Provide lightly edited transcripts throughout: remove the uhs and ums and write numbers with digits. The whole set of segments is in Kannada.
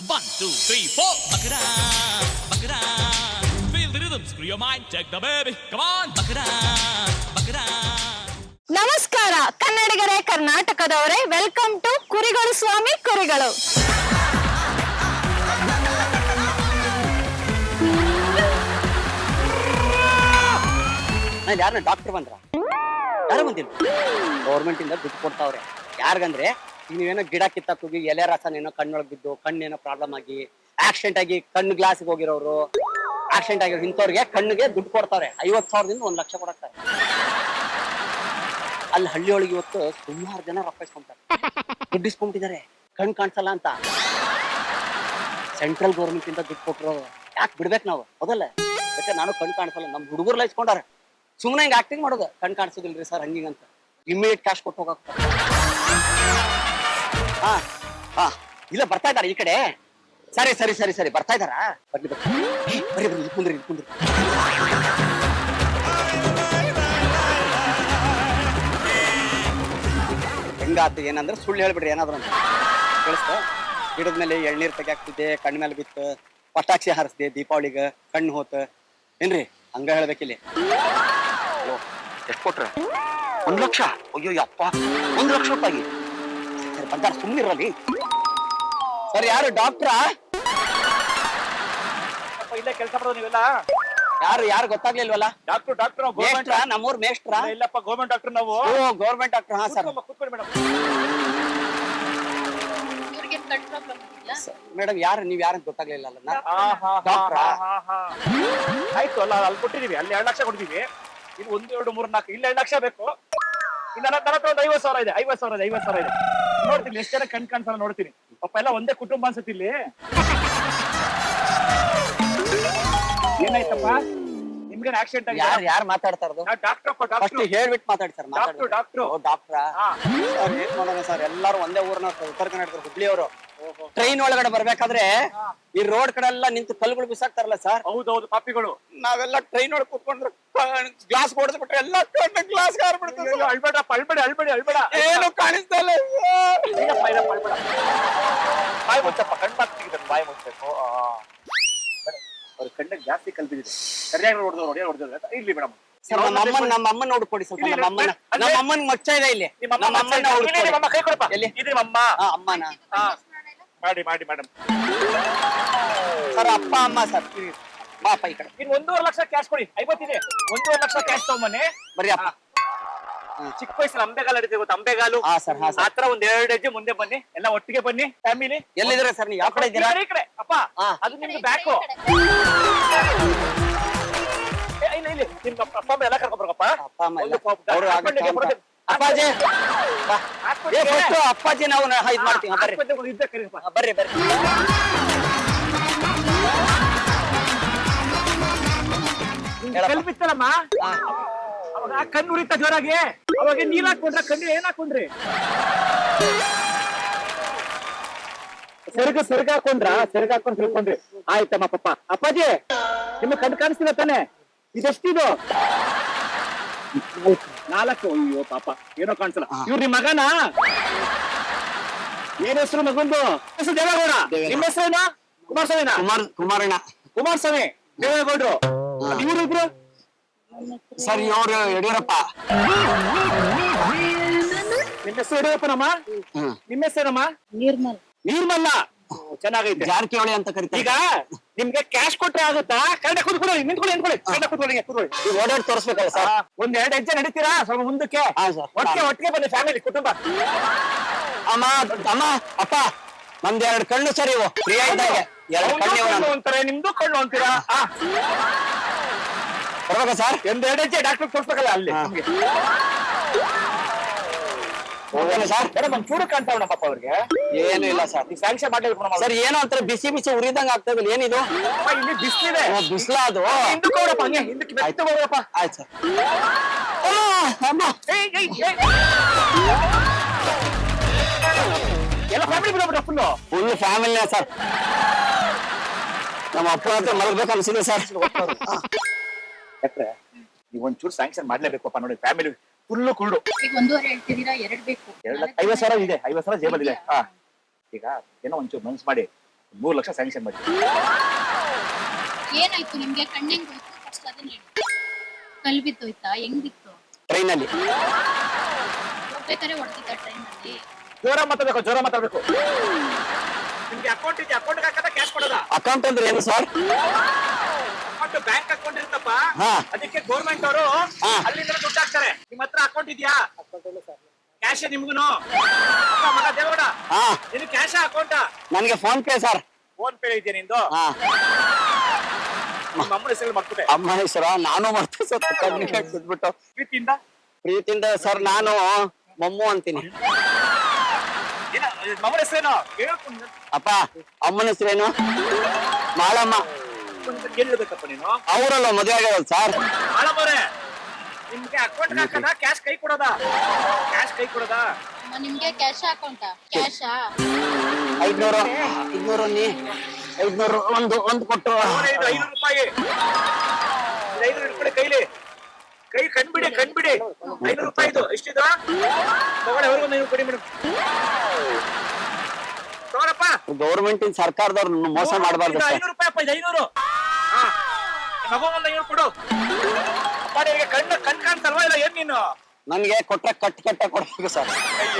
1, 2, 3, 4. Bakara, bakara. Feel the rhythm, screw your mind, check the baby. Come on, bakara, bakara. ನಮಸ್ಕಾರ ಕನ್ನಡಿಗರೇ, ಕರ್ನಾಟಕದವರೇ, ವೆಲ್ಕಮ್ ಟು ಕುರಿಗಳು ಸ್ವಾಮಿ ಕುರಿಗಳು. ಯಾರನ್ನ ಡಾಕ್ಟರ್ ಬಂದ್ರ? ಯಾರು ಬಂದಿಲ್ಲ. ಗೌರ್ಮೆಂಟ್ ಇಂದ ದುಡ್ಡು ಕೊಡ್ತಾವ್ರೆ. ಯಾರಿಗಂದ್ರೆ ಈಗ ನೀವೇನೋ ಗಿಡ ಕಿತ್ತೋಗಿ ಎಲೆ ರಸನೇನೋ ಕಣ್ಣೊಳಗ್ ಬಿದ್ದು ಕಣ್ಣೇನೋ ಪ್ರಾಬ್ಲಮ್ ಆಗಿ ಆಕ್ಸಿಡೆಂಟ್ ಆಗಿ ಕಣ್ಣು ಗ್ಲಾಸ್ಗೆ ಹೋಗಿರೋರು, ಆಕ್ಸಿಡೆಂಟ್ ಆಗಿರೋ ಇಂಥವ್ರಿಗೆ ಕಣ್ಣಿಗೆ ದುಡ್ಡು ಕೊಡ್ತಾರೆ. 50,000ದಿಂದ 1 ಲಕ್ಷ ಕೊಡಕ್ತಾರೆ. ಅಲ್ಲಿ ಹಳ್ಳಿಯೊಳಗೆ ಇವತ್ತು ಸುಮಾರು ಜನ ರೊಕ್ಕ ಇಸ್ಕೊಂತಾರೆ, ದುಡ್ಡು ಇಸ್ಕೊಂಬಿಟ್ಟಿದ್ದಾರೆ. ಕಣ್ ಕಾಣಿಸಲ್ಲ ಅಂತ ಸೆಂಟ್ರಲ್ ಗೌರ್ಮೆಂಟ್ ಇಂದ ದುಡ್ಡು ಕೊಟ್ಟರು. ಯಾಕೆ ಬಿಡ್ಬೇಕು ನಾವು? ಹೌದಲ್ಲ? ಯಾಕೆ ನಾನು ಕಣ್ ಕಾಣಿಸಲ್ಲ, ನಮ್ ಹುಡುಗರ್ಲ ಇಸ್ಕೊಂಡಾರ. ಸುಮ್ಮನೆ ಹಿಂಗೆ ಆಕ್ಟಿಂಗ್ ಮಾಡೋದು, ಕಣ್ ಕಾಣಿಸೋದಿಲ್ರಿ ಸರ್ ಹಂಗಿಂಗಂತ. ಇಮ್ಮಿಡಿಯೇಟ್ ಕ್ಯಾಶ್ ಕೊಟ್ಟು ಹೋಗಕ್. ಹಾ ಹಾ ಇಲ್ಲ ಬರ್ತಾ ಇದಾರೆ ಈ ಕಡೆ. ಸರಿ ಸರಿ ಸರಿ ಸರಿ ಬರ್ತಾ ಇದಾರ. ಬರ್ಲಿ ಬರ್ರಿ ಬರ್ರಿ ಬರ್ರಿ, ಇಟ್ಕೊಂಡ್ರಿ ಇಟ್ಕೊಂಡ್ರಿ. ಹೆಂಗಾತು ಏನಂದ್ರೆ ಸುಳ್ಳು ಹೇಳ್ಬಿಡ್ರಿ ಏನಾದ್ರು ಅಂತ ಕೇಳಿಸ್ತ. ಗಿಡದ ಮೇಲೆ ಎಳ್ನೀರ್ ತೆಗಿಯಾಕ್ತಿದ್ದೆ, ಕಣ್ಣ ಮೇಲೆ ಬಿತ್ತು, ಪಟಾಕ್ಷಿ ಹಾರಿಸ್ದೆ, ದೀಪಾವಳಿಗೆ ಕಣ್ಣು ಹೋತ ಏನ್ರಿ ಹಂಗ ಹೇಳ್ಬೇಕಿಲ್ಲಿ. ಎಷ್ಟು ಕೊಟ್ರ? 1 ಲಕ್ಷ. ಅಯ್ಯೋ ಅಪ್ಪ, 1 ಲಕ್ಷ ರೂಪಾಯಿ. ಸರಿ ಬಂದಾರ, ಸುಮ್ಮನಿರಲ್ಲಿ. ಸರ್ ಯಾರು ಡಾಕ್ಟ್ರಾ? ಇಲ್ಲೇ ಕೆಲಸ ಮಾಡೋದು ನೀವೆಲ್ಲ? ಯಾರು ಯಾರು ಗೊತ್ತಾಗ್ಲಿಲ್ವಲ್ಲ? ಡಾಕ್ಟರ್ ಮೇಷ್ಟ್ರ, ನಮ್ಮೂರ್ ಮೇಷ್ಟ್ರ. ಇಲ್ಲಪ್ಪ, ಗೌರ್ಮೆಂಟ್ ಡಾಕ್ಟರ್ ನಾವು. Government doctor. ಹಾ ಸರ್ ಕೂತ್ಕೊಳ್ಳಿ ಮೇಡಮ್. ಮೇಡಮ್ ಯಾರು ನೀವ್ ಯಾರಂತ ಗೊತ್ತಾಗ್ಲಿಲ್ಲ ಅಲ್ಲ? ಆಯ್ತು ಅಲ್ಲ, ಅಲ್ಲಿ ಕೊಟ್ಟಿದೀವಿ, ಅಲ್ಲಿ 2 ಲಕ್ಷ ಕೊಟ್ಟಿದೀವಿ. ಇದು 1, 2, 3, 4 ಇಲ್ಲಿ 2 ಲಕ್ಷ ಬೇಕು. ಇಲ್ಲ ನನ್ನ ಹತ್ರ ಒಂದು 50,000 ಇದೆ. 50,000 ಇದೆ. ನೋಡ್ತೀನಿ ಎಷ್ಟು ಜನ ಕಣ್ ಕಾಣಿಸಲ್ಲ ನೋಡ್ತೀನಿ. ಪಾಪ ಎಲ್ಲ ಒಂದೇ ಕುಟುಂಬ ಅನ್ಸುತ್ತೆ ಇಲ್ಲಿ. ಏನಾಯ್ತಪ್ಪ ನಿಮ್ಗೆ? ಆಕ್ಸಿಡೆಂಟ್ ಆಗಿ ಯಾರು ಮಾತಾಡ್ತಾ ಇರೋದು? ಡಾಕ್ಟರ್ ಹೇಳ್ಬಿಟ್ಟು ಮಾತಾಡಿ ಸರ್. ಡಾಕ್ಟ್ರಾ? ಸರ್ ಏನ್ ಮಾಡೋಣ ಸರ್, ಎಲ್ಲಾರು ಒಂದೇ ಊರ್ನ ಉತ್ತರ ಕರ್ನಾಟಕ ಹುಬ್ಳಿಯವರು. ಟ್ರೈನ್ ಒಳಗಡೆ ಬರ್ಬೇಕಾದ್ರೆ ಈ ರೋಡ್ ಕಡೆ ಎಲ್ಲ ನಿಂತು ಕಲ್ಲುಗಳು ಬಿಸಾಕ್ತಾರಲ್ಲ ಸರ್. ಹೌದೌದು, ಪಾಪಿಗಳು. ನಾವೆಲ್ಲ ಟ್ರೈನ್ ಒಳಗೆ ಕೂತ್ಕೊಂಡ್ರೆ ಗ್ಲಾಸ್ ಹೊಡೆದ್ಬಿಟ್ರೆ ಎಲ್ಲ ಗ್ಲಾಸ್ ಹಾರ್ಬಿಡ್ತೀವಿ. ಅಳ್ಬೇಡಪ್ಪ, ಅಳ್ಬೇಡ. ಏನು ಕಾಣಿಸ್ತಾ ಇಲ್ಲ. ಬಾಯಿ ಮುಚ್ಚಪ್ಪ, ಕಣ್ ಮಾತಿದ್ದಾರೆ, ಬಾಯಿ ಮುಚ್ಚಬೇಕು. ಅವ್ರ ಕಣ್ಣಿಗೆ ಜಾಸ್ತಿ ಕಲ್ಬಿದಿದೆ. ಸರಿಯಾಗಿ ಹೊಡೆದ್ರು. ಇಲ್ಲಿ ಮೇಡಮ್ ಸರ್ ನಮ್ಮ ಅಮ್ಮನ ನೋಡ್ಕೊಡಿ ಸ್ವಲ್ಪ. ನಮ್ಮ ಅಮ್ಮನ ಮಚ್ಚ ಇದೆ ಇಲ್ಲಿ. ನಮ್ಮ ಅಮ್ಮನ ಕೈ ಕೊಡಪ್ಪ. ಎಲ್ಲಿ ಇದೆ ಅಮ್ಮ? ಅಮ್ಮನ ಮಾಡಿ ಮೇಡಮ್. ಸರ್ ಅಪ್ಪ ಅಮ್ಮ ಸರ್ ಬಾಪ ಈ ಕಡೆ. ಇನ್ನು 1.5 ಲಕ್ಷ ಕ್ಯಾಶ್ ಕೊಡಿ. 50 ಇದೆ. 1.5 ಲಕ್ಷ ಕ್ಯಾಶ್ ತಗೊಂಬನ್ನಿ. ಬರೀ ಅಪ್ಪ. ಚಿಕ್ಕ ವಯಸ್ಸಲ್ಲಿ ಅಂಬೆಗಾಲು ನಡೀತೀವಿ ಗೊತ್ತಾ? ಅಂಬೆಗಾಲು ಆತರ 1-2 ಹೆಜ್ಜೆ ಮುಂದೆ ಬನ್ನಿ, ಎಲ್ಲ ಒಟ್ಟಿಗೆ ಬನ್ನಿ ಫ್ಯಾಮಿಲಿ. ಎಲ್ಲಿದ್ದೀರಾ ಸರ್ ನೀವು? ಯಾವ ಕಡೆ ಇದ್ದೀರಾ? ಈ ಕಡೆ ಅಪ್ಪ, ಅದು ನಿಮ್ಗೆ ಬ್ಯಾಕು. ಇಲ್ಲಿ ನಿಮ್ಮ ಅಪ್ಪ ಅಮ್ಮ ಎಲ್ಲ ಕರ್ಕೊಂಡ್ಬರಪ್ಪ. ಅಪ್ಪ ಅಮ್ಮ ಅಪ್ಪಾಜಿ ಅಪ್ಪಾಜಿ ನಾವು ಇದು ಮಾಡ್ತೀವಿ. ಬರ್ರಿ ಬರ್ರಿ. ಕಲ್ಪಿತ್ತಲ್ಲಮ್ಮ, ಅವಾಗ ಕಣ್ಣು ಉರಿತ ಜೋರಾಗಿ. ಅವಾಗ ನೀರ್ ಹಾಕೊಂಡ್ರೆ ಕಣ್ಣು ಏನ್ ಹಾಕೊಂಡ್ರಿ? ಸೆರಗ ಹಾಕೊಂಡ್ ತಿಳ್ಕೊಂಡ್ರಿ. ಆಯ್ತಮ್ಮ ಪಪ್ಪ. ಅಪ್ಪಾಜಿ ನಿಮ್ಮ ಕಣ್ಣು ಕಾಣಿಸ್ತಿಲ್ಲ ತಾನೆ? ಇದೆಷ್ಟಿದು? 4. ಅಯ್ಯೋ ಪಾಪ, ಏನೋ ಕಾಣಿಸಲ್ಲ. ಇವ್ರ ನಿಮ್ ಮಗನಾ? ಏನ್ ಹೆಸರು ಮಗಂದು? ಹೆಸರು ದೇವೇಗೌಡ. ನಿಮ್ಮ ಹೆಸರೇನು? ಕುಮಾರಸ್ವಾಮಿನಾ? ಕುಮಾರಸ್ವಾಮಿ ದೇವೇಗೌಡ್ರು. ಇವ್ರಿಬ್ರು ಸರ್ ಇವ್ರು ಯಡಿಯೂರಪ್ಪ. ನಿಮ್ಮ ಹೆಸರು ಯಡಿಯೂರಪ್ಪನಮ್ಮ? ನಿಮ್ಮ ಹೆಸರೇನಮ್ಮ? ನಿರ್ಮಲ್ಲ. ಚೆನ್ನಾಗೈತೆ. ಜಾರಕಿಹೊಳಿ ಅಂತ ಕರಿತಾರೆ. ಈಗ ನಿಮ್ಗೆ ಕ್ಯಾಶ್ ಕೊಟ್ರೆ ಆಗುತ್ತಾ? ಕರೆಕ್ಟ್ ಕೂತ್ಕೊಳ್ಳಿ, ನಿಂತ್ಕೊಳ್ಳಿ. ಓಡಾಡಿ ತೋರಿಸ್ಬೇಕಲ್ಲ ಸರ್. 1-2 ಹೆಜ್ಜೆ ನಡೀತೀರಾ ಸ್ವಲ್ಪ ಮುಂದಕ್ಕೆ? ಒಟ್ಟಿಗೆ ಬನ್ನಿ ಫ್ಯಾಮಿಲಿ, ಕುಟುಂಬ. ಅಮ್ಮ ಅಪ್ಪ ನಮ್ದು 2 ಕಣ್ಣು ಸರ್ ಇವು. ಫ್ರೀ ಆಯ್ತಾಗೆ 2 ಕಣ್ಣು ಅಂತಾರೆ, ನಿಮ್ದು ಕಣ್ಣು ಅಂತೀರಾ? ಬರ್ಬೇಕಾ ಸರ್? 1-2 ಹೆಜ್ಜೆ ಡಾಕ್ಟರ್ ತೋರಿಸ್ಬೇಕಲ್ಲ ಅಲ್ಲಿ. ಸರ್ ಮೇಡಮ್ ಒಂಚೂರು ಕಾಣ್ತಾವ ನಮ್ಮ ಪಾಪ ಅವ್ರಿಗೆ. ಏನು ಇಲ್ಲ ಸರ್, ನೀವು ಸ್ಯಾಂಕ್ಷನ್ ಮಾಡ್ಲೇಬೇಕು ಸರ್. ಏನೋ ಅಂತಾರೆ ಬಿಸಿ ಉರಿದಂಗ ಆಗ್ತಾ ಇಲ್ಲ. ಏನಿದು? ಇಲ್ಲಿ ಬಿಸಿಲಿದೆ. ಬಿಸಿಲ ಅದು? ಹಿಂದಕ್ಕೆ ಹೋಗಪ್ಪ, ಹಂಗೆ ಹಿಂದಕ್ಕೆ ಹೋಗಪ್ಪ. ಆಯ್ತು ಸರ್. ಎಲ್ಲ ಫ್ಯಾಮಿಲಿ ಬಿಡೋಬಿಟ್ಟ? ಫುಲ್ ಫ್ಯಾಮಿಲಿನೇ ಸರ್. ನಮ್ಮ ಅಪ್ಪ ಹತ್ರ ಮಲಗ್ಬೇಕು ಅನ್ಸಿದೆ ಸರ್. ಯಾಕ್ರೆ ನೀವು ಒಂಚೂರು ಸ್ಯಾಂಕ್ಷನ್ ಮಾಡ್ಲೇಬೇಕಪ್ಪ. ನೋಡಿ ಫ್ಯಾಮಿಲಿ ಫುಲ್ಲು ಕುಳ್ಳು. ಈಗ 1.5 ಹೇಳ್ತಿದ್ದೀರಾ, 2 ಬೇಕು. 50,000 ಇದೆ. 50,000 ಜೇಬಲ್ ಇದೆ. ಈಗ ಏನೋ ಒಂಚೂರು ಮನ್ಸ್ ಮಾಡಿ 3 ಲಕ್ಷ ಸ್ಯಾಂಕ್ಷನ್ ಮಾಡಿ. ಏನಾಯ್ತು ನಿಮ್ಗೆ ಕಣ್ಣೆಂಗ್ ಹೋಯ್ತು ಫಸ್ಟ್ ಅದನ್ನ ಹೇಳಿ. ಕಲ್ ಬಿತ್ತೋಯ್ತಾ ಹೆಂಗ್ ಬಿತ್ತು? ಟ್ರೈನಲ್ಲಿ ಹೋಗ್ಬೇಕಾದ್ರೆ ಹೊಡೆದಿದ್ದ ಟ್ರೈನ್ ಅಲ್ಲಿ? ಜೋರ ಮಾತಾಡ್ಬೇಕು. ನಿಮ್ಗೆ ಅಕೌಂಟ್ ಇದೆ, ಅಕೌಂಟ್ ಹಾಕದ ಕ್ಯಾಶ್ ಕೊಡೋದ? ಅಕೌಂಟ್ ಅಂದ್ರೆ ಏನು ಸರ್? ಅಕೌಂಟ್ ಬ್ಯಾಂಕ್ ಅಕೌಂಟ್ ಇರುತ್ತಪ್ಪ, ಹಾ. ಅದಕ್ಕೆ ಗೌರ್ಮೆಂಟ್ ಅವರು ಹಾ. ಅಲ್ಲಿಂದ ದುಡ್ಡು ಹಾಕ್ತಾರೆ. ನಿಮ್ಮ ಹತ್ರ ಅಕೌಂಟ್ ಇದೆಯಾ? ಕ್ಯಾಶ್ ನಿಮ್ಗುನು? ಮಗ ದೇವಗೌಡ, ಹಾ, ನಿನ್ ಕ್ಯಾಶ್ ಅಕೌಂಟ್? ನನಗೆ phone pay sir. Phone pay ಇದೆಯಾ ನಿಂದು? ಹಾ, ನಿಮ್ಮ ಅಮ್ಮನ ಹೆಸರು ಮರ್ತ್ಬಿಟ್ಟೆ. ಅಮ್ಮ ಹೆಸರ ನಾನು ಮಾಡ್ತೀನಿ ಸರ್. ಬಿಟ್ಬಿಟ್ಟು ಪ್ರೀತಿಯಿಂದ ಪ್ರೀತಿಯಿಂದ ಸರ್ ನಾನು ಮಮ್ಮು ಅಂತೀನಿ. ಏನ ಅಮ್ಮನ ಹೆಸರೇನು ಕೇಳ್ಕೊಂಡು ಅಪ್ಪ ಅಮ್ಮನ ಹೆಸರೇನು? ಮಾಳಮ್ಮ. ಕೇಳಿರ್ಬೇಕಪ್ಪ ನೀನು. ಅವರಲ್ಲ ಮದುವೆ ಆಗ್ಯಾವಲ್ಲ ಸರ್. ಮಾಳಮ್ಮವ್ರೆ, ನಿಮ್ಗೆ ಅಕೌಂಟ್ ಹಾಕದ ಕ್ಯಾಶ್ ಕೈ ಕೊಡೋದ? ಕ್ಯಾಶ್ ಕೈ ಕೊಡೋದ? ನಿಮ್ಗೆ ಕ್ಯಾಶ್ ಅಕೌಂಟಾ? ಕ್ಯಾಶಾ? 500 ನೀ 500 ಒಂದು ಕೊಟ್ಟು 500 ರೂಪಾಯಿ. 500 ಇಟ್ಕೊಳ್ಳಿ ಕೈಲಿ. ಕೈ ಕಣ್ಬಿಡಿ 500 ರೂಪಾಯಿ ಇದು. ಎಷ್ಟಿದು? ತಗೊಳ್ಳಿ, ಅವ್ರಿಗೊಂದು 500 ಕೊಡಿ ಮೇಡಮ್. ತಗೊಳಪ್ಪ. ಗೌರ್ಮೆಂಟ್ ಸರ್ಕಾರದವ್ರು ಮೋಸ ಮಾಡಬಾರ್ದು ಸರ್. 500 ರೂಪಾಯಿ ಅಪ್ಪ, ಇದು 500. ಹಾ, ಮಗು ಒಂದು 500 ಕೊಡು. ಅಪ್ಪ ನಿನಗೆ ಕಣ್ ಕಾಣ್ತಲ್ವಾ? ಇಲ್ಲ ಏನ್ ನೀನು? ನನ್ಗೆ ಕೊಟ್ರೆ ಕಟ್ಟೆ ಕೊಡ್ಬೇಕು ಸರ್.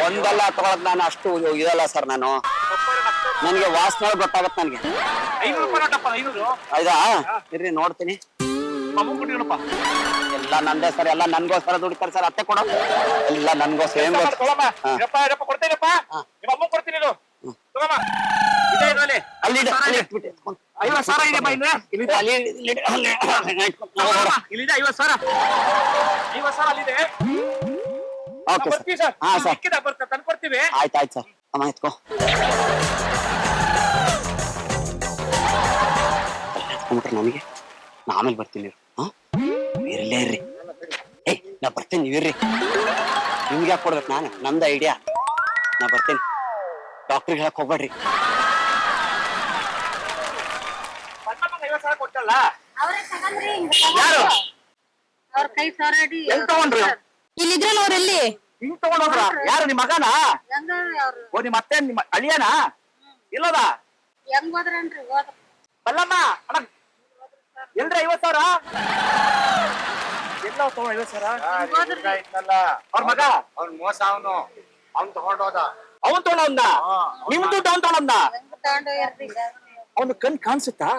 ಒಂದಲ್ಲ ತಗೊಳಕ್ ನಾನು ಅಷ್ಟು ಇದಲ್ಲ ಸರ್. ನಾನು ನನ್ಗೆ ವಾಸನೆ ಗೊತ್ತಾಗತ್ತೆ ನನ್ಗೆ. 500 ರೂಪಾಯಿ ನೋಟಪ್ಪ, 500. ಹೌದಾ? ಇರ್ರಿ ನೋಡ್ತೀನಿ. ಮಗು ಕೊಟ್ಟಿರಪ್ಪ. ಎಲ್ಲ ನಂದೇ ಸರ್. ಎಲ್ಲ ನನ್ಗೋಸ್ಕರ ದುಡಿತಾರೆ ಸರ್. ಅತ್ತೆ ಕೊಡೋ ಎಲ್ಲ ನನ್ಗೋಸ್ಕರ. ಏನ್ ತಗೊಳಮ್ಮ. ಇರಪ್ಪ ಕೊಡ್ತೇನಪ್ಪ. ನಿಮ್ಮ ಅಮ್ಮ ಕೊಡ್ತೀನಿ ಇದು. ತಗೊಮ್ಮ. ಇದೆ ಇದರಲ್ಲಿ. ಅಲ್ಲಿ 50,000 ಇದೆ ಬಾ. ಇಲ್ಲಿದೆ 50,000. 50,000 ಅಲ್ಲಿದೆ. ಓಕೆ ಬರ್ತೀವಿ ಸರ್. ಹಾ ಸರ್. ತಂದ್ಕೊಡ್ತೀವಿ. ಆಯ್ತು ಸರ್. ಅಮ್ಮ ಎತ್ಕೋ. ನನಗೆ ನಾ ಆಮೇಲೆ ಬರ್ತೀನಿ. ಇರ್ಲೇ ಇರ್ರಿ. ನಾ ಬರ್ತೀನಿ, ನೀವಿರ್ರಿ. ನಿಮ್ಗೆ ಯಾಕೆ ಕೊಡ್ಬೇಕು? ನಂದು ಐಡಿಯಾ. ನಾ ಬರ್ತೀನಿ. ಡಾಕ್ಟ್ರಿಗೆ ಹೇಳಕ್ ಹೋಗ್ಬೇಡ್ರಿ. 50,000 ಕೊಟ್ಟಲ್ಲ. ಯಾರು? ಅವ್ರ ಕೈ ಸಾರಾಡಿ ಹೆಂಗ್ ತಗೊಂಡ್ರಿ? ಇಲ್ಲಿದ್ರಲ್ಲ ಅವ್ರಲ್ಲಿ ಹಿಂಗ್ ತಗೊಂಡೋದ್ರ? ಯಾರು ನಿಮ್ಮ ಮಗನ? ಹೆಂಗ ಅವ್ರು ಓ, ನಿಮ್ಮ ಅತ್ತೆ ನಿಮ್ಮ ಅಳಿಯನ? ಇಲ್ಲದ? ಹೆಂಗ್ ಹೋದ್ರನ್ರಿ? ಹೋದ್ರ ಬಲ್ಲಮ್ಮ ಅಣ್ಣ, ಎಲ್ರಿ 50,000? ಎಲ್ಲ ತಗೊಂಡ್ 50,000? ಅವ್ರ ಮಗ ಅವ್ನ್ ಮೋಸ. ಅವ್ನ್ ತಗೊಂಡೋದ. ಅವನ್ ತಗೊಂಡ? ನಿಮ್ ದುಡ್ಡು ಅವ್ನ್ ತಗೊಂಡ? ಹೆಂಗ್ ತಗೊಂಡು ಇರ್ರಿ? ಅವ್ನ ಕಣ್ ಕಾಣಿಸುತ್ತಾ?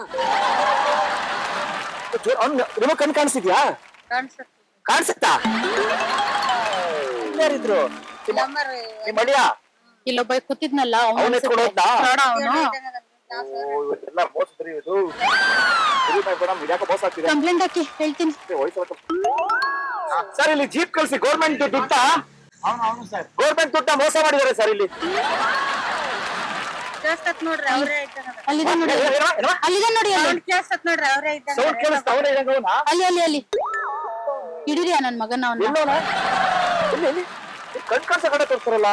ನಿಮಗ್ ಕಣ್ ಕಾಣಿಸಿದ್ಯಾ? ಕಾಣಿಸುತ್ತಾ? ಯಾರಿದ್ರು? ನಮ್ಮರ್ ನಿಮ್ ಅಳಿಯ? ಇಲ್ಲೊಬ್ಬ ಕೂತಿದ್ನಲ್ಲ ಅವ್ನ ಎತ್ಕೊಂಡು ಹೋದ್ನಾ? ಅವನು ಎಲ್ಲ ಮೋಸದ್ರಿ ಇದು. ಇದ್ಯಾಕ ಮೋಸ ಆಗ್ತಿದೆ? ಕಂಪ್ಲೇಂಟ್ ಹಾಕಿ ಹೇಳ್ತೀನಿ. ಸರ್, ಇಲ್ಲಿ ಜೀಪ್ ಕಳ್ಸಿ. ಗೌರ್ಮೆಂಟ್ ದುಡ್ಡ? ಅವನು ಸರ್. ಗೌರ್ಮೆಂಟ್ ದುಡ್ಡ ಮೋಸ ಮಾಡಿದ್ದಾರೆ ಸರ್ ಇಲ್ಲಿ. ಕೇಳ್ಸತ್ ನೋಡ್ರಿ, ಅವ್ರೇ ಇದ್ದಂಗ. ಅಲ್ಲಿದೆ ನೋಡಿ, ಅಲ್ಲಿದೆ ನೋಡಿ, ಅಲ್ಲಿ ಸೌಂಡ್ ಕೇಳ್ಸತ್ ನೋಡ್ರಿ, ಅವ್ರೇ ಇದ್ದಂಗ. ಸೌಂಡ್ ಕೇಳಿಸ್ತಾ? ಅವನೇ ಇದಂಗ ಅವನ? ಅಲ್ಲಿ ಹಿಡಿರಿ ನನ್ ಮಗನ ಅವನ್ನ. ಎಲ್ಲೋನ? ಇಲ್ಲಿ ಕಣ್ ಕಾಣಿಸ ಕಡೆ ತೋರಿಸ್ತಾರಲ್ಲ.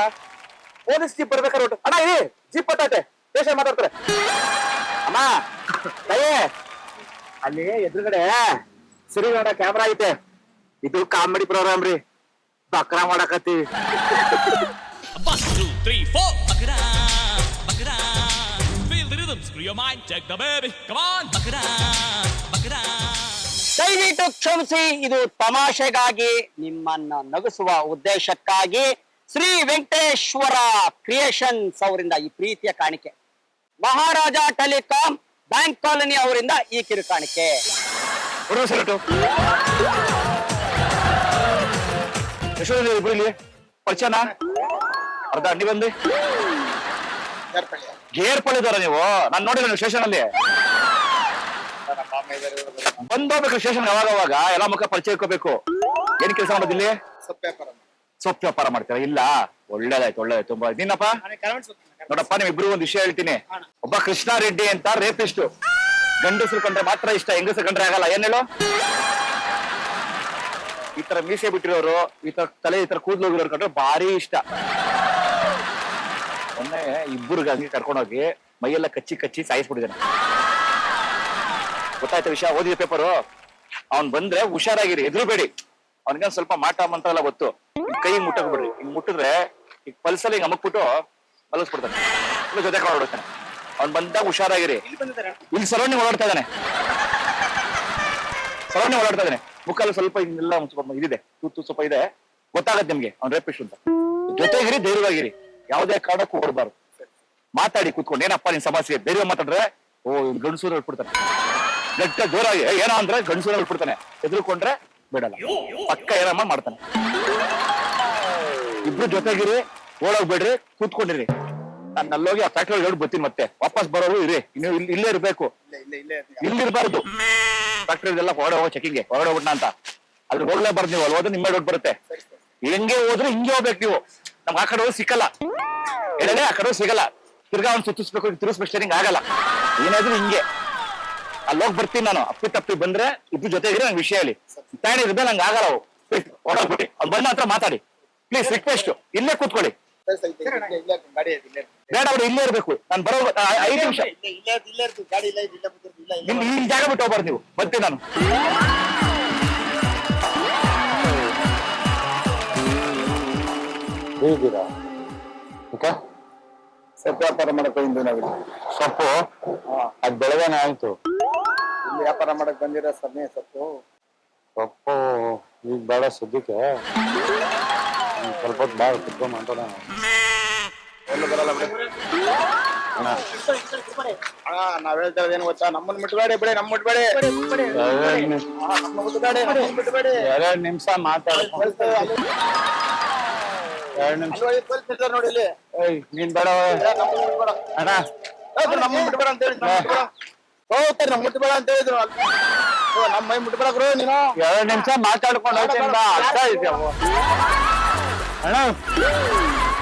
ಪೊಲೀಸ್ ಜೀಪ್ ಬರ್ಬೇಕಾದ್ರೆ ಹೊರಟು. ಅಣ್ಣ ಇಲ್ಲಿ ಜೀಪ್ ಬರ್ತೈತೆ, ಸ್ಟೇಷನ್ ಮಾತಾಡ್ತಾರೆ. ಅಮ್ಮ ದಯೆ ಅಲ್ಲಿ ಎದುರುಗಡೆ ಸಿರಿಗೌಡ ಕ್ಯಾಮ್ರಾ ಐತೆ. ಇದು ಕಾಮಿಡಿ ಪ್ರೋಗ್ರಾಮ್ ರೀ. ಬಕ್ರಾ ಮಾಡಕತ್ತೀವಿ. 1, 2, 3, 4. Bakra, bakra. Feel the rhythm, screw your mind, check the baby. Come on, bakra, bakra. ದಯವಿಟ್ಟು ಕ್ಷಮಿಸಿ. ಇದು ತಮಾಷೆಗಾಗಿ, ನಿಮ್ಮನ್ನ ನಗಿಸುವ ಉದ್ದೇಶಕ್ಕಾಗಿ ಶ್ರೀ ವೆಂಕಟೇಶ್ವರ ಕ್ರಿಯೇಷನ್ಸ್ ಅವರಿಂದ ಈ ಪ್ರೀತಿಯ ಕಾಣಿಕೆ. ಮಹಾರಾಜ ಟೆಲಿಕಾಂ ಬ್ಯಾಂಕ್ ಕಾಲೋನಿ ಅವರಿಂದ ಈ ಕಿರು ಕಾಣಿಕೆ. ಇಬ್ರು ಇಲ್ಲಿ ಪರಿಚಯನ? ಅರ್ಧ ಅಂಡಿ ಬಂದು ಗೇರ್ ಪಳಿದಾರ ನೀವು? ನಾನ್ ನೋಡಿಲ್ಲ ನೀವು ಸ್ಟೇಷನ್ ಅಲ್ಲಿ ಬಂದೋಗ್ಬೇಕು. ಸ್ಟೇಷನ್ ಯಾವಾಗ ಎಲ್ಲ ಮುಖ ಪರಿಚಯ ಇಟ್ಕೋಬೇಕು. ಏನ್ ಕೆಲಸ ಮಾಡೋದಿಲ್ಲಿ? ಸೊಪ್ಪು ವ್ಯಾಪಾರ ಮಾಡ್ತೀರಾ? ಇಲ್ಲ, ಒಳ್ಳೇದಾಯ್ತು ತುಂಬಾ. ನಿನ್ನಪ್ಪ? ನೋಡಪ್ಪ, ನಿಮ್ಮಿಬ್ರು ಒಂದ್ ವಿಷಯ ಹೇಳ್ತೀನಿ. ಒಬ್ಬ ಕೃಷ್ಣ ರೆಡ್ಡಿ ಅಂತ ರೇಪಿಸ್ಟು. ಗಂಡಸರು ಕಂಡ್ರೆ ಮಾತ್ರ ಇಷ್ಟ, ಹೆಂಗಸರು ಕಂಡ್ರೆ ಆಗಲ್ಲ. ಏನ್ ಹೇಳು? ಈ ತರ ಮೀಸೆ ಬಿಟ್ಟಿರೋರು, ಈ ತರ ತಲೆ ಈ ತರ ಕೂದಲು ಹೋಗಿರೋರು ಕಂಡ್ರೆ ಭಾರಿ ಇಷ್ಟ. ಮೊನ್ನೆ ಇಬ್ಬರಿಗೆ ಹಂಗೆ ಕರ್ಕೊಂಡೋಗಿ ಮೈಯೆಲ್ಲ ಕಚ್ಚಿ ಸಾಯಿಸ್ಬಿಟ್ಟಿದ್ದಾನೆ. ಗೊತ್ತಾಯ್ತ ವಿಷಯ? ಓದಿದ ಪೇಪರು. ಅವ್ನ್ ಬಂದ್ರೆ ಹುಷಾರಾಗಿರಿ, ಎದುರುಬೇಡಿ. ಅವ್ನಿಗೆ ಸ್ವಲ್ಪ ಮಾಟ ಮಂತ್ರ ಎಲ್ಲ ಗೊತ್ತು. ಕೈ ಮುಟ್ಟಕ್ ಬಿಡ್ರಿ. ಹಿಂಗ್ ಮುಟ್ಟಿದ್ರೆ ಈಗ ಪಲ್ಸಲ್ಲಿ ಹಿಂಗ್ ಅಮಕ್ಬಿಟ್ಟು ಮಲಗಿಸ್ಬಿಡ್ತಾನೆ. ಜೊತೆ ಹೊರಡ್ತಾನೆ. ಅವ್ನ್ ಬಂದಾಗ ಹುಷಾರಾಗಿರಿ. ಇಲ್ಲಿ ಸರೌಂಡಿಂಗ್ ಓಡಾಡ್ತಾ ಇದ್ದಾನೆ, ಸರೌಂಡಿಂಗ್ ಓಡಾಡ್ತಾ ಇದ್ದಾನೆ. ಮುಖಲ್ಲಿ ಸ್ವಲ್ಪ ಇನ್ನೆಲ್ಲ ಇದಿದೆ, ತೂತು ಸ್ವಲ್ಪ ಇದೆ, ಗೊತ್ತಾಗತ್ತೆ ನಿಮ್ಗೆ ಅವ್ನ್ ರೇಪಿಸ್ಟ್ ಅಂತ. ಜೊತೆಗಿರಿ, ಧೈರ್ಯವಾಗಿರಿ, ಯಾವುದೇ ಕಾರಣಕ್ಕೂ ಓಡಬಾರ್ದು. ಮಾತಾಡಿ ಕೂತ್ಕೊಂಡು, ಏನಪ್ಪ ನಿನ್ ಸಮಸ್ಯೆ, ಧೈರ್ಯ ಮಾತಾಡ್ರೆ ಓ ಗಂಡಸೂರ ಹೇಳ್ಬಿಡ್ತಾನೆ. ಗಟ್ಟ ಜೋರಾಗಿ ಏನೋ ಅಂದ್ರೆ ಗಂಡಸೂರ ಹೇಳ್ಬಿಡ್ತಾನೆ. ಎದುರುಕೊಂಡ್ರೆ ಬಿಡಲ್ಲ, ಪಕ್ಕ ಏನಮ್ಮ ಮಾಡ್ತಾನೆ. ಇಬ್ರು ಜೊತೆಗಿರಿ, ಓಡೋಗ್ಬೇಡ್ರಿ, ಕೂತ್ಕೊಂಡಿರಿ. ನಾನು ಅಲ್ಲೋಗಿ ಆ ಫ್ಯಾಕ್ಟ್ರಿ ಹೇಳಿ ಬರ್ತೀನಿ, ಮತ್ತೆ ವಾಪಸ್ ಬರೋರು ಇರಿ. ನೀವು ಇಲ್ಲೇ ಇರ್ಬೇಕು, ಇಲ್ಲಿರ್ಬಾರ್ದು. ಫ್ಯಾಕ್ಟ್ರಿದೆಲ್ಲ ಹೊರಗಡೆ ಹೋಗೋ ಚೆಕಿಂಗ್ಗೆ ಹೊರಗಡೆ ಹೋಗ್ಬಿಟ್ನ ಅಂತ ಅದ್ರ ಹೋಗ್ಲೇಬಾರ್ದು. ನೀವು ಅಲ್ಲಿ ಹೋದ್ರೆ ನಿಮ್ಮ ಡೌಟ್ ಬರುತ್ತೆ. ಹೆಂಗೆ ಹೋದ್ರು ಹಿಂಗೆ ಹೋಗ್ಬೇಕು ನೀವು. ನಮ್ಗೆ ಆ ಕಡೆ ಹೋಗಿ ಸಿಕ್ಕಲ್ಲ, ಎಡಲೆ ಆ ಕಡೆ ಸಿಗಲ್ಲ. ತಿರ್ಗಾ ಅವ್ನು ಸುತ್ತಿಸ್ಬೇಕು, ತಿರುಗಿಸ್ಬೇಕು, ಸ್ಟೇರಿಂಗ್ ಆಗಲ್ಲ. ಏನಾದ್ರು ಹಿಂಗೆ ಅಲ್ಲಿ ಹೋಗಿ ಬರ್ತೀನಿ ನಾನು. ಅಪ್ಪಿ ತಪ್ಪಿ ಬಂದ್ರೆ ಇಬ್ರು ಜೊತೆಗಿರಿ, ನಂಗೆ ವಿಷಯ ಹೇಳಿ. ತಾಯಿ ಇರ್ಬೇ ನಂಗೆ ಆಗಲ್ಲ. ಅವು ಹೊರಗ್ಬಿಟ್ಟು ಅವ್ನು ಬಂದ ಹತ್ರ ಮಾತಾಡಿ ಪ್ಲೀಸ್, ರಿಕ್ವೆಸ್ಟ್. ಇಲ್ಲೇ ಕೂತ್ಕೊಳ್ಳಿ, ಬೇಡ ಅವ್ರು ಇಲ್ಲೇ ಇರ್ಬೇಕು. ನಾನು ಬರೋ 5 ನಿಮಿಷ ಈ ಜಾಗ ಬಿಟ್ಟು ಹೋಗ್ಬಾರ್ದು ನೀವು. ಬರ್ತೀನಿ ನಾನು. ಹೇಗಿದ್ದೀರಾ? ಸೊಪ್ಪು ವ್ಯಾಪಾರ ಮಾಡಕ್ ಬಂದಿದ್ದು ನಾವಿಲ್ಲಿ. ಸೊಪ್ಪು ಅದ್ ಬೆಳಗಾನೆ ಆಯ್ತು. ಇಲ್ಲಿ ವ್ಯಾಪಾರ ಮಾಡಕ್ ಬಂದಿರೋ ಸಮಯ ಸೊಪ್ಪು ಈಗ ಬೇಡ ಸದ್ಯಕ್ಕೆ. ಸ್ವಲ್ಪ ಹೊತ್ತು ಬಾಳ ಕುತ್ಕೊಂಡ್ ಮಾತಾಡೋಣ. ಎಲ್ಲ ಬರಲ್ಲ ಬಿಡಿ ಅಣ್ಣ. ನಾವ್ ಹೇಳ್ತೇವೆ ಏನು ಗೊತ್ತಾ, ನಮ್ಮನ್ನ ಮುಟ್ಬೇಡಿ ಬಿಡಿ, ನಮ್ ಮುಟ್ಬೇಡಿ. 2 ನಿಮಿಷ ಮಾತಾಡ. 2 ನಿಮಿಷ ನೋಡಿ ಇಲ್ಲಿ. ನೀನ್ ಬೇಡ ಅಣ್ಣ, ನಮ್ಮ ಮುಟ್ಬೇಡ ಅಂತ ಹೇಳಿದ್ರು. ಹೋಗ್ತಾರೆ, ನಮ್ಮ ಮುಟ್ಬೇಡ ಅಂತ ಹೇಳಿದ್ರು. ನಮ್ಮ ಮೈ ಮುಟ್ಬೇಡ್ರು ನೀನು. 2 ನಿಮಿಷ ಮಾತಾಡ್ಕೊಂಡು ಹೋಗ್ತೀನಿ ಬಾ. ಅರ್ಥ ಇದೆಯಾ ಅಣ್ಣ?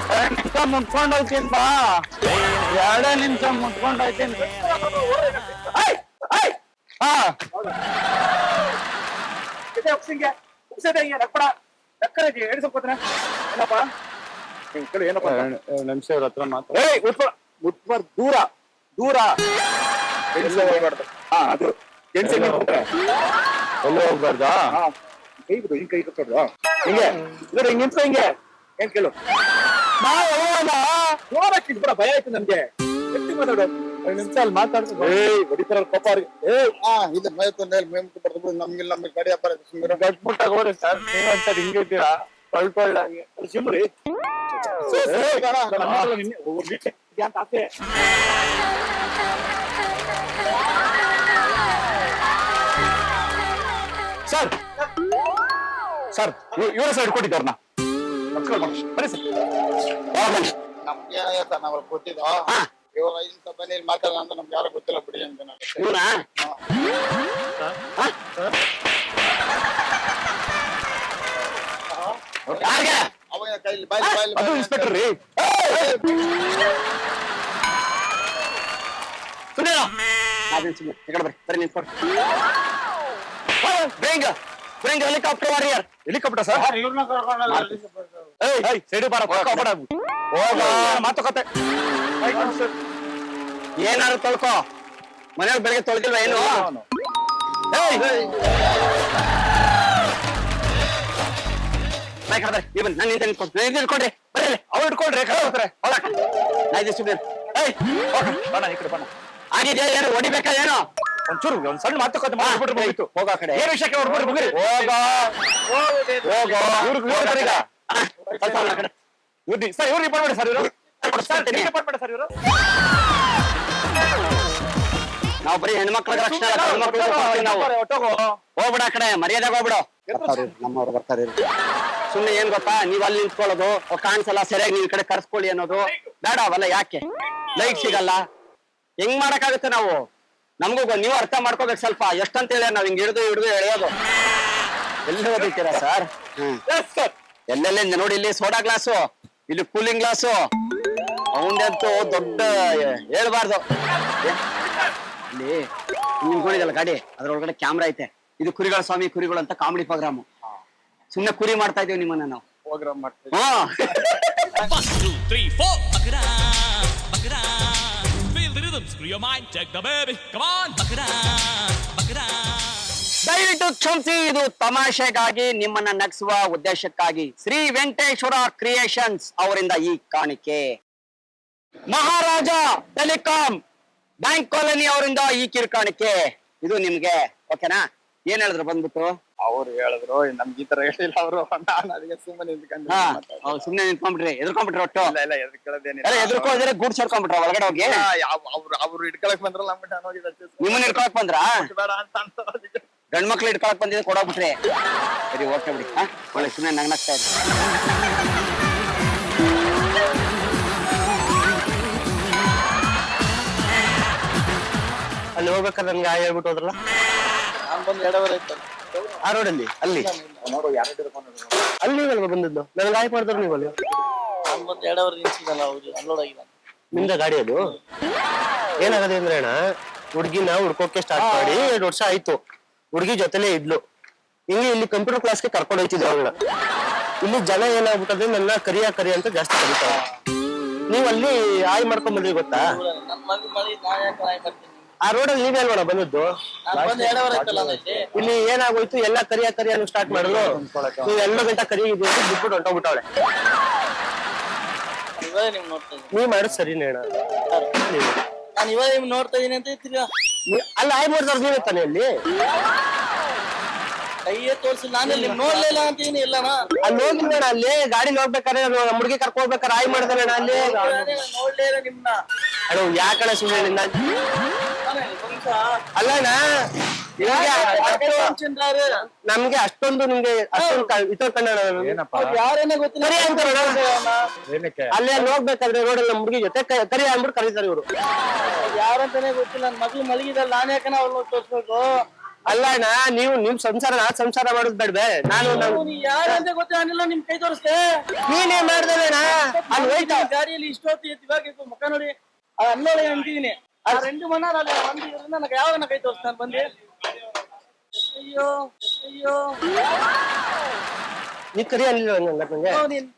2 ನಿಮಿಷ ಮುಟ್ಕೊಂಡು ಹೋಗ್ತೀನಿ ಬಾ. 2 ನಿಮಿಷ ಮುಟ್ಕೊಂಡು ಹೋಗ್ತೀನಿ. ಹಾ ನಿಮಿಷ ಇವ್ರ ಹತ್ರ ಮಾತಾಡ. ದೂರ ದೂರ ಹಾ, ಅದು ಎಲ್ಲ ಹೋಗ್ಬಾರ್ದಾ? ಕೈ ಬಿಡು, ಹಿಂಗ್ ಕೈ ಕೊಟ್ಟೋದು ಹಿಂಗೆ ಹಿಂಗೆ ನಿಂತ ಹಿಂಗೆ ಏನ್ ಕೇಳು. ಬಿಡ, ಭಯ ಆಯ್ತು ನನ್ಗೆ. ಮಾತಾಡು 2 ನಿಮಿಷ ಅಲ್ಲಿ ಮಾತಾಡ್ತಾರೆ. ಹೊಡಿತಾರ ಕೋಪ ಇದು ನಮ್ಗೆ ನಮ್ಗೆ ಗಾಡಿ ವ್ಯಾಪಾರ ಗಟ್ಬಿಟ್ಟಾಗ ಹೋಗ್ರಿ ಸರ್. ನೀವಂತ ಹಿಂಗೆ ಇದ್ದೀರಾ? ಒಳ್ಳೆ ಸಿಮ್ರಿ ಅಂತ ಆಸೆ. ಸರ್ ಸರ್ ಇವರ ಸೈಡ್ ಕೊಟ್ಟಿದ್ದವ್ರನ್ನ ಬರೀ ಸರ್. ನಮ್ಗೆ ನಾವು ಗೊತ್ತಿದ್ದ ಇವ್ರ 5 ನಿಮಿಷ ಬನ್ನಿ ಮಾತಾಡೋಣ ಅಂತ ನಮ್ಗೆ ಯಾರು ಗೊತ್ತಿಲ್ಲ ಬಿಡಿ ಅಂತ. ಅವಾಗ ಕೈಲಿ ಬಾಯಿ ಇನ್ಸ್ಪೆಕ್ಟರ್ ರೀ. Helicopter warrior. Helicopter sir, side ಬಾರ ಮಾತುಕತೆ. ಏನಾದ್ರು ತೊಳ್ಕೊ, ಮನೆಯವ್ರು ಬೆಳಗ್ಗೆ ತೊಳ್ದಿಲ್ವ ಏನು? ನಾನು ಇಟ್ಕೊಂಡ್ರಿ ಬರೀ ಅವ್ರು ಇಟ್ಕೊಂಡ್ರಿ ಆಗಿದ್ಯಾ ಏನು? ಹೊಡಿಬೇಕಾ ಏನು? ಒಂಚೂರು ಒಂದ್ ಸಣ್ಣ ಮಾತುಕತೆ ಮಾಡ್ಬಿಟ್ರೆ ಮುಗಿತು. ಹೋಗ ಆ ಕಡೆ. ಏನ್ ವಿಷಯಕ್ಕೆ ಹೊಡ್ಬಿಟ್ರೆ ಮುಗಿರಿ. ಹೋಗ ಸರ್, ಇವ್ರು ರಿಪೋರ್ಟ್ ಮಾಡಿ ಸರ್. ಇವರು ರಿಪೋರ್ಟ್ ಮಾಡಿ ಸರ್. ಇವರು ನಾವು ಬರೀ ಹೆಣ್ಮಕ್ಳಿಗೆ ರಕ್ಷಣೆ ಹೋಗ್ಬಿಡ ಆ ಕಡೆ, ಮರ್ಯಾದೆ ಹೋಗ್ಬಿಡು. ನಮ್ಮವ್ರು ಬರ್ತಾರೆ. ಸುಮ್ನೆ ಏನ್ ಗೊತ್ತಾ, ನೀವ್ ಅಲ್ಲಿ ನಿಂತ್ಕೊಳ್ಳೋದು, ಕಾಣಿಸಲ್ಲ ಸರಿಯಾಗಿ ನೀವ್ ಈ ಕಡೆ ಕರ್ಸ್ಕೊಳ್ಳಿ ಅನ್ನೋದು ಬೇಡ. ಅವಲ್ಲ ಯಾಕೆ ಲೈಟ್ ಸಿಗಲ್ಲ, ಹೆಂಗ್ ಮಾಡಕ್ಕಾಗುತ್ತೆ? ನಾವು ನಮಗೂ ನೀವು ಅರ್ಥ ಮಾಡ್ಕೋಬೇಕು ಸ್ವಲ್ಪ. ಎಷ್ಟಂತ ಹೇಳಿ ನಾವ್ ಹಿಂಗ್ ಹಿಡಿದು ಎಳೆಯೋದು. ಎಲ್ಲಿ ಓದಿತೀರಾ ಸರ್? ಎಲ್ಲೆಲ್ಲಿ ನೋಡಿ, ಇಲ್ಲಿ ಸೋಡಾ ಗ್ಲಾಸು, ಇಲ್ಲಿ ಕೂಲಿಂಗ್ ಗ್ಲಾಸು. ಅವನಂತೂ ದೊಡ್ಡ ಹೇಳ್ಬಾರ್ದು. ಇಲ್ಲಿ ನಿಂತ್ಕೊಂಡಿದಲ್ಲ ಗಾಡಿ, ಅದ್ರೊಳಗಡೆ ಕ್ಯಾಮ್ರಾ ಐತೆ. ಇದು ಕುರಿಗಳ ಸ್ವಾಮಿ ಕುರಿಗಳು ಅಂತ ಕಾಮಿಡಿ ಪ್ರೋಗ್ರಾಮ್. ಸುಮ್ನೆ ಕುರಿ ಮಾಡ್ತಾ ಇದೀವಿ ನಿಮ್ಮನ್ನ ನಾವು. ಪ್ರೋಗ್ರಾಮ್ ಮಾಡ್ತೀವಿ. 1 2 3 4 Bakra, Bakra. Feel the rhythm, screw your mind, check the baby. Come on, Bakra, Bakra. ದಯವಿಟ್ಟು ಕ್ಷಮಿಸಿ, ಇದು ತಮಾಷೆಗಾಗಿ, ನಿಮ್ಮನ್ನ ನಗಿಸುವ ಉದ್ದೇಶಕ್ಕಾಗಿ ಶ್ರೀ ವೆಂಕಟೇಶ್ವರ ಕ್ರಿಯೇಷನ್ಸ್ ಅವರಿಂದ ಈ ಕಾಣಿಕೆ. ಮಹಾರಾಜ ಟೆಲಿಕಾಂ ಬ್ಯಾಂಕ್ ಕಾಲೋನಿ ಅವರಿಂದ ಈ ಕಿರುಕಾಣಿಕೆ ಇದು ನಿಮ್ಗೆ ಓಕೆನಾ? ಏನ್ ಹೇಳಿದ್ರು ಬಂದ್ಬಿಟ್ಟು? ಅವ್ರು ಹೇಳಿದ್ರು ನಮ್ಗೆ ಈ ತರ ಹೇಳಿಲ್ಲ ಅವರು. ನಾನು ಅದಕ್ಕೆ ಸುಮ್ಮನೆ ನಿಂತ್ಕೊಂಡು ಹಾ ಸುಮ್ನೆ ನಿಂತ್ಕೊಂಡ್ಬಿಟ್ರಿ, ಎದ್ಕೊಂಡ್ಬಿಟ್ರಿ ಒಟ್ಟು. ಇಲ್ಲ ಎದ್ಕೊಳ್ಳೋದೇನಿಲ್ಲ. ಎದ್ರಕೋದ್ರೆ ಗೂಡ್ ಸೇರ್ಕೊಂಡ್ಬಿಟ್ರ ಒಳಗಡೆ ಹೋಗಿ? ಅವ್ರು ಇಟ್ಕೊಳಕ್ ಬಂದ್ರಲ್ಲ ಅಂದ್ಬಿಟ್ಟು ನಾನು ಹೋಗಿದ್ದೆ ಅಷ್ಟೇ. ನಿಮ್ಮನ್ನ ಹಿಡ್ಕೊಳಕ್ ಬಂದ್ರಾ? ಬೇಡ ಅಂತ ಅದಕ್ಕೆ. ಗಂಡ್ ಮಕ್ಳು ಇಟ್ಕೊಳಕ್ ಬಂದಿದ್ರೆ ಕೊಡೋಗ್ಬಿಟ್ರಿ. ಸರಿ ಓಕೆ ಬಿಡಿ. ಒಳ್ಳೆ ಸುಮ್ನೆ ನಗ್ನಗ್ತಾ ಇದ್ರು. ಅಲ್ಲಿ ಹೋಗ್ಬೇಕಾದ್ರೆ ನನ್ಗೆ ಹೇಳ್ಬಿಟ್ಟು ಹೋದ್ರಲ್ಲ ನಾನ್ ಬಂದು 2 ಅವರ್ ಆಯ್ತು ಆ ರೋಡಲ್ಲಿ ಅಲ್ಲಿ ನೋಡು ಯಾರು ಹಿಡ್ಕೊಂಡು ಅಲ್ಲಿ ನೀವಲ್ವ ಬಂದದ್ದು? ನನ್ಗೆ ಆಯ್ಕೆ ಮಾಡಿದ್ರು ನೀವು ಅಲ್ಲಿ. ನಾನ್ ಬಂದು 2 ಅವರ್ ನಿಂತಿದ್ದಲ್ಲ ಅವ್ರು ಅನ್ಲೋಡ್ ಆಗಿಲ್ಲ. ನಿಮ್ದ ಗಾಡಿ ಅದು? ಏನಾಗದೆ ಅಂದ್ರೆ ಅಣ್ಣ, ಹುಡ್ಗಿನ ಹುಡ್ಕೋಕೆ ಸ್ಟಾರ್ಟ್ ಮಾಡಿ 2 ವರ್ಷ ಆಯ್ತು. ಹುಡ್ಗಿ ಜೊತೆಲೇ ಇದ್ಲು. ಹಿಂಗೆ ಇಲ್ಲಿ ಕಂಪ್ಯೂಟರ್ ಕ್ಲಾಸ್ಗೆ ಕರ್ಕೊಂಡು ಹೋಗ್ತಿದ್ರು ಅವ್ಳನ್ನ. ಇಲ್ಲಿ ಜನ ಏನಾಗ್ಬಿಟ್ಟದೆ ನನ್ನ ಕರಿ ಅಂತ ಜಾಸ್ತಿ ಕರೀತಾರೆ. ನೀವ್ ಅಲ್ಲಿ ಆಯ್ ಮಾಡ್ಕೊಂಡ್ ಬಂದ್ರಿ ಗೊತ್ತಾ? ನನ್ ಮಗು ಮಳಿ ನಾ ಯಾಕೆ ನಾಯಿ ಮಾಡ್ತೀನಿ? ಆ ರೋಡಲ್ಲಿ ನೀವೇ ಅಲ್ವಣ ಬಂದದ್ದು? ನಾನ್ ಬಂದು 2 ಅವರ್ ಆಯ್ತಲ್ಲ ಅದಕ್ಕೆ. ಇಲ್ಲಿ ಏನಾಗೋಯ್ತು, ಎಲ್ಲ ಕರಿ ಅನ್ನೋ ಸ್ಟಾರ್ಟ್ ಮಾಡಿದ್ರು. ನೀವು 2 ಗಂಟೆ ಕರಿ ಇದೆ ಅಂತ ಬಿಟ್ಬಿಟ್ಟು ಹೊಂಟೋಗ್ಬಿಟ್ಟವಳೆ. ಇವಾಗ ನಿಮ್ ನೋಡ್ತಾ ಇದೀನಿ. ನೀವ್ ಮಾಡೋದು ಸರಿನೇ ಅಣ್ಣ. ನಾನು ಇವಾಗ ನಿಮ್ ನೋಡ್ತಾ ಇದೀನಿ ಅಂತ ಇರ್ತೀರ. ಅಲ್ಲ ಆಯ್ ಮಾಡಿದವ್ರು ನೀವೇ ತಾನೆ ಅಲ್ಲಿ? ಕೈಯೇ ತೋರ್ಸಿ ನಾನು ನಿಮ್ ನೋಡ್ಲಿಲ್ಲ ಅಂತೀನಿ ಇಲ್ಲಣ್ಣ. ಅಲ್ಲಿ ಹೋಗಿದ್ದ ಅಲ್ಲಿ ಗಾಡಿಲಿ ಹೋಗ್ಬೇಕಾರೆ ನಮ್ಮ ಹುಡುಗಿ ಕರ್ಕೊ ಹೋಗ್ಬೇಕಾರೆ ಆಯ್ ಮಾಡಿದಾನೆ ಅಲ್ಲಿ. ನೋಡ್ಲೇ ಇಲ್ಲ ನಿಮ್ನ. ಅಣ್ಣ ಯಾಕಣ ಸುಮ್ಮನೆ ನಿನ್ನ ಅಲ್ಲಣ್ಣ, ನಮ್ಗೆ ಅಷ್ಟೊಂದು ನಿಮ್ಗೆ ಅಷ್ಟೊಂದು ಇತರ ಕನ್ನಡ ಯಾರೇನೇ ಗೊತ್ತಿಲ್ಲ ಕರಿ ಅಂತಾರ. ಅಲ್ಲೇ ಅಲ್ಲಿ ಹೋಗ್ಬೇಕಾದ್ರೆ ರೋಡಲ್ಲಿ ನಮ್ಮ ಹುಡುಗಿ ಜೊತೆ ಕರಿ ಅಂದ್ಬಿಟ್ಟು ಕರೀತಾರೆ ಇವರು. ಯಾರಂತಾನೆ ಗೊತ್ತಿಲ್ಲ. ನನ್ ಮಗ್ಳು ಮಲಗಿದಲ್ಲ, ನಾನ್ ಯಾಕನ ಅವ್ರನ್ನ ತೋರ್ಸ್ಬೇಕು? ಅಲ್ಲ ಅಣ್ಣ, ನೀವು ನಿಮ್ ಸಂಸಾರ ಸಂಸಾರ ಮಾಡೋದ್ ಬೇಡ್ವೆ? ನಾನು ಯಾರಂತ ಗೊತ್ತಿಲ್ಲ, ನಿಮ್ ಕೈ ತೋರಿಸ್ತೆ. ನೀನೇ ಮಾಡ್ದಲ್ಲಣ್ಣ ಅಲ್ಲಿ ಹೋಯ್ತಾ ಗಾಡಿಯಲ್ಲಿ ಇಷ್ಟೊತ್ತು ಇವಾಗ ಮುಖ ನೋಡಿ ಅನ್ನೋಳೆ ಅಂತಿದೀನಿ. ಆ 2 ಮನ ಅಲ್ಲಿ ಬಂದು ಇವ್ರಿಂದ ನನಗೆ ಯಾವಾಗ ಕೈ ತೋರಿಸ್ತಾನೆ ಬಂದು? ಅಯ್ಯೋ ಅಯ್ಯೋ, ನೀ ಕರಿ ಅನ್ಲಿಲ್ಲ ನಂಗೆ.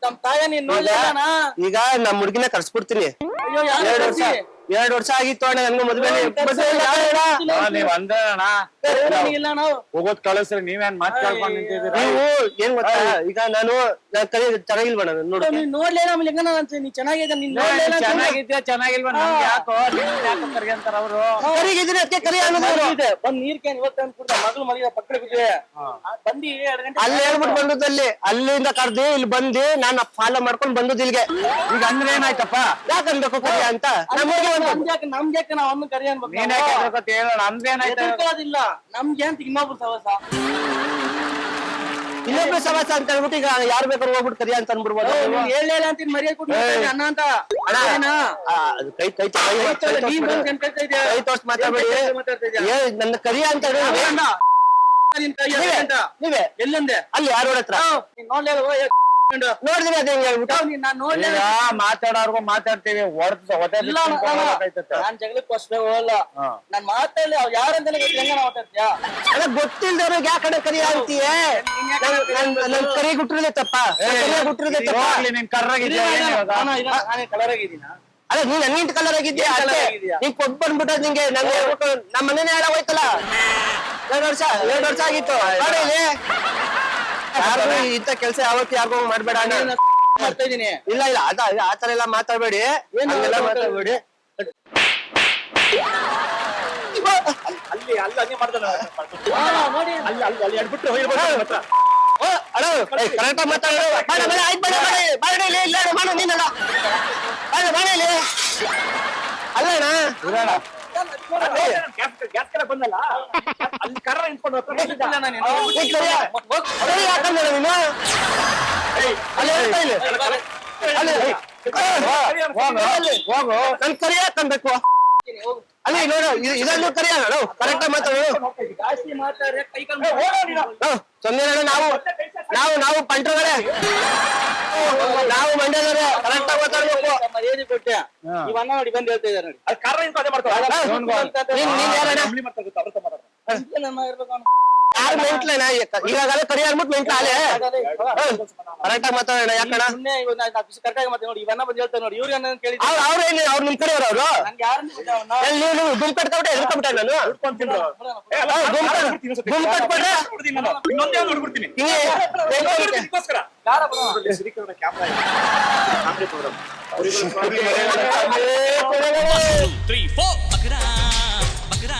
ನಮ್ ತಾಯ ನೀನ್ ನೋಡ್ಲಿಲ್ಲ. ಈಗ ನಮ್ ಹುಡುಗಿನ ಕರ್ಸ್ಬಿಡ್ತೀನಿ. ಅಯ್ಯೋ ಯಾರು 2 ವರ್ಷ ಆಗಿತ್ತು ಅಣ್ಣ ನನ್ಗೆ ಮದ್ವೆ. ನೀವ್ ಅಂದ್ರ ಇಲ್ಲ ನಾವು ಹೋಗೋದ್ ಕಳಿಸ್ರಿ, ನೀವೇನ್ ಮಾತ್ ಕೇಳ್ಕೊಂಡ್ ನಿಂತಿದ್ದೀರಾ? ನೀವು ಏನ್ ಗೊತ್ತಾ, ಈಗ ನಾನು ಕರಿ ಚೆನ್ನಾಗಿಲ್ವ ನಾನು ನೋಡು. ನೀನ್ ನೋಡ್ಲಿಲ್ಲ ಆಮೇಲೆ ಹೆಂಗ ನೀನ್ ಚೆನ್ನಾಗಿದೆ. ನೀನ್ ನೋಡ್ಲಿಲ್ಲ ಚೆನ್ನಾಗಿದ್ಯಾ ಚೆನ್ನಾಗಿಲ್ವಾ ನಮ್ಗೆ ಯಾಕೋ ಯಾಕೋ ಕರಿ ಅಂತಾರ ಅವ್ರು. ಕರಿಗಿದ್ರೆ ಅದಕ್ಕೆ ಕರಿ ಅನ್ನೋದು. ಬಂದ್ ನೀರ್ ಕ್ಯಾನ್ ಇವತ್ತು ಅನ್ಕೊಡ್ತ ಮಗಳು ಮಲಿದ ಪಕ್ಕದ ಬಿದ್ದೆ ಬಂದಿ 2 ಗಂಟೆ ಅಲ್ಲಿ ಹೇಳ್ಬಿಟ್ಟು ಬಂದದಲ್ಲಿ ಅಲ್ಲಿಂದ ಕರ್ದಿ ಇಲ್ಲಿ ಬಂದಿ ನಾನು ಫಾಲೋ ಮಾಡ್ಕೊಂಡ್ ಬಂದದ್ ಇಲ್ಲಿಗೆ. ಈಗ ಅಂದ್ರೆ ಏನಾಯ್ತಪ್ಪ? ಯಾಕನ್ಬೇಕು ಕರಿ ಅಂತ? ನಮ್ಗೆ ನಾವ್ ಅನ್ನ ಕರಿ ಅನ್ಬೇಕು. ನೀನ್ ಯಾಕೆ ಹೆದ್ರಕತ್ತಿ ಹೇಳೋಣ? ಅಂದ್ರೆ ಏನಾಯ್ತು? ಹೆದರ್ಕೊಳ್ಳೋದಿಲ್ಲ ನಮ್ಗೆ ಅಂತ ಇನ್ನೊಬ್ರು ಸವಸ. ಇನ್ನೊಬ್ರು ಸವಾಸ ಅಂತ ಹೇಳ್ಬಿಟ್ಟು ಈಗ ಯಾರು ಬೇಕಾದ್ರು ಹೋಗ್ಬಿಟ್ಟು ಕರಿ ಅಂತ ಅನ್ಬಿಡ್ಬೋದು. ಹೇಳ ಅಂತ ಮರ್ಯಾದೆ ಕೊಟ್ಟು ಅನ್ನ ಅಂತ ಕೈ ಕೈ ಕೈ ತೋರ್ಸ್ ಮಾತಾಡ್ಬೇಡಿ. ನನ್ನ ಕರಿ ಅಂತ ನೀವೇ ಎಲ್ಲಂದೆ ಅಲ್ಲಿ ಯಾರ ಹತ್ರ ನೋಡ್ಲಿಲ್ಲ ನೋಡಿದ್ರೆ ಅದೇ ಹೇಳ್ಬಿಟ್ಟು ನಾನ್ ನೋಡ್ಲಿಲ್ಲ. ಮಾತಾಡೋರ್ಗು ಮಾತಾಡ್ತೀವಿ. ನಾನ್ ಜಗಳಕ್ಕೆ ಹೊಸ್ಬೇಕು ಹೋಗಲ್ಲ. ನಾನ್ ಮಾತಾಡ್ಲಿ ಅವ್ರು ಯಾರಂತಾನೆ ಗೊತ್ತಿಲ್ಲ. ಹೆಂಗ ಮಾತಾಡ್ತೀಯಾ? ಅಲ್ಲ ಗೊತ್ತಿಲ್ದವ್ರಿಗೆ ಯಾಕಡೆ ಕರಿ ಅಂತೀಯ? ನನ್ ಕರಿ ಗುಟ್ಟಿರದೆ ತಪ್ಪ, ಗುಟ್ಟಿರದೆ ತಪ್ಪ. ನೀನ್ ಕರ್ರಾಗಿದ್ಯಾ? ನಾನೇ ಕಲರ್ ಆಗಿದ್ದೀನ. ಅಲ್ಲ ನೀನ್ ಹಂಗಿಂಟ್ ಕಲರ್ ಆಗಿದ್ಯಾ? ನೀನ್ ಕೊಟ್ಟು ಬಂದ್ಬಿಟ್ಟ ನಿಂಗೆ. ನಂಗೆ ಹೇಳ್ಬಿಟ್ಟು ನಮ್ಮ ಮನೇನೆ ಹೇಳ ಹೋಯ್ತಲ್ಲ. 2 ವರ್ಷ ಆಗಿತ್ತು. ಯಾರು ಇಂಥ ಕೆಲ್ಸ ಯಾವತ್ತು ಯಾರಿಗೂ ಮಾಡ್ಬೇಡ. ಮಾಡ್ತಾ ಇದೀನಿ. ಇಲ್ಲ ಇಲ್ಲ ಅದ ಆತರ ಎಲ್ಲ ಮಾತಾಡ್ಬೇಡಿ, ಹಂಗೆಲ್ಲ ಮಾತಾಡ್ಬೇಡಿ. ಅಲ್ಲಿ ಅಲ್ಲಿ ಹಂಗೆ ಮಾಡ್ತಾನೆ ನೋಡಿ ಅಲ್ಲಿ ಅಲ್ಲಿ ಅಲ್ಲಿ ಅಡ್ಬಿಟ್ಟು ಕರೆಕ್ಟ್ ಮಾತಾಡೋ. ಅಲ್ಲಣ್ಣ ಗ್ಯಾಸ್ ಕಡೆ ಬಂದಲ್ಲ ಅಲ್ಲಿ ಕರ್ರ ನಿಂತ್ಕೊಂಡು ಯಾಕಂದ್ರೆ ನೀನು ಅಲ್ಲಿ ಹೇಳ್ತಾ ಇಲ್ಲ. ಹೋಗು ನನ್ ಕರಿ ಹಾಕನ್ಬೇಕು. ಅಲ್ಲಿ ನೋಡು ಇದನ್ನು ಕರಿ ಹಾಳು ಕರೆಕ್ಟ್ ಮಾತಾಡು. ಜಾಸ್ತಿ ಮಾತಾಡ್ರೆ ಕೈ ಸೊನ್ನೆ ನಾವು ಪಂಟ್ರಗಳೇ, ನಾವು ಮಂಡ್ಯದವ್ರೆ. ಕರೆಕ್ಟ್ ಆಗಿ ಮಾತಾಡ್ಬೇಕು. ಮರ್ಯಾದೆ ಕೊಟ್ಟೆ ಇವ್ ಅನ್ನ ನೋಡಿ ಬಂದ್ ಹೇಳ್ತಾ ಇದಾರೆ ನೋಡಿ. ಅಲ್ಲಿ ಕರ್ರ ನಿಂತ್ಕೊಂಡು ಮಾಡ್ತಾರೆ. ನೀನ್ ಯಾರಣ್ಣ? ಯಾರು ಮೆಂಟ್ಲೇನ? ಈಗಾಗಲೇ ಕರಿ ಆಗ್ಬಿಟ್ಟು ಮೆಂಟ್ಲ ಅಲೆ ಕರೆಕ್ಟ್ ಆಗಿ ಮಾತಾಡೋಣ. ಯಾಕಣ್ಣ ಸುಮ್ನೆ ಕರೆಕ್ಟಾಗಿ ಮಾತಾಡಿ ನೋಡಿ. ಇವನ್ನ ಬಂದ್ ಹೇಳ್ತಾರೆ ನೋಡಿ. ಇವ್ರಿಗೆ ಕೇಳಿ ಅವ್ರೇನು ಅವ್ರು ನಿಮ್ ಕಡೆಯವ್ರ ಅವರು? ನನ್ಗೆ ಯಾರನ್ನ ನೀವು ಗುಂಪು ಕಟ್ಕೊಂಡ್ಬಿಟ್ಟೆ ಎದ್ಕೊಂಡ್ಬಿಟ್ಟೆ ನಾನು ಗುಂಪು ಕಟ್ಕೊಂಡ್ರೆ ಇನ್ನೊಂದೇ ನೋಡ್ಬಿಡ್ತೀನಿ. Two, three, four. bakra.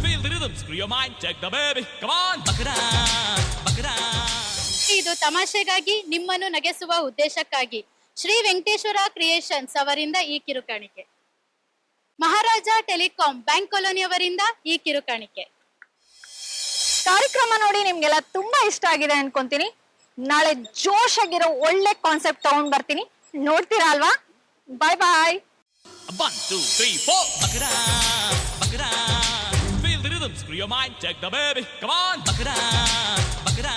Feel the rhythm, screw your mind, check the baby. Come on, bakra, bakra. ಇದು ತಮಾಷೆಗಾಗಿ ನಿಮ್ಮನ್ನು ನಗೆಸುವ ಉದ್ದೇಶಕ್ಕಾಗಿ ಶ್ರೀ ವೆಂಕಟೇಶ್ವರ ಕ್ರಿಯೇಷನ್ಸ್ ಅವರಿಂದ ಈ ಕಿರುಕಾಣಿಕೆ. ಮಹಾರಾಜ ಟೆಲಿಕಾಂ ಬ್ಯಾಂಕ್ ಕಾಲೋನಿ ಅವರಿಂದ ಈ ಕಿರುಕಾಣಿಕೆ. ಕಾರ್ಯಕ್ರಮ ನೋಡಿ ನಿಮ್ಗೆಲ್ಲ ತುಂಬಾ ಇಷ್ಟ ಆಗಿದೆ ಅನ್ಕೊಂತೀನಿ. ನಾಳೆ ಜೋಶ್ ಆಗಿರೋ ಒಳ್ಳೆ ಕಾನ್ಸೆಪ್ಟ್ ತಗೊಂಡ್ ಬರ್ತೀನಿ, ನೋಡ್ತೀರಾ ಅಲ್ವಾ? ಬಾಯ್ ಬಾಯ್. 1, 2, 3, 4, bakra, bakra. Feel the rhythm, screw your mind, check the baby. Come on, bakra, bakra.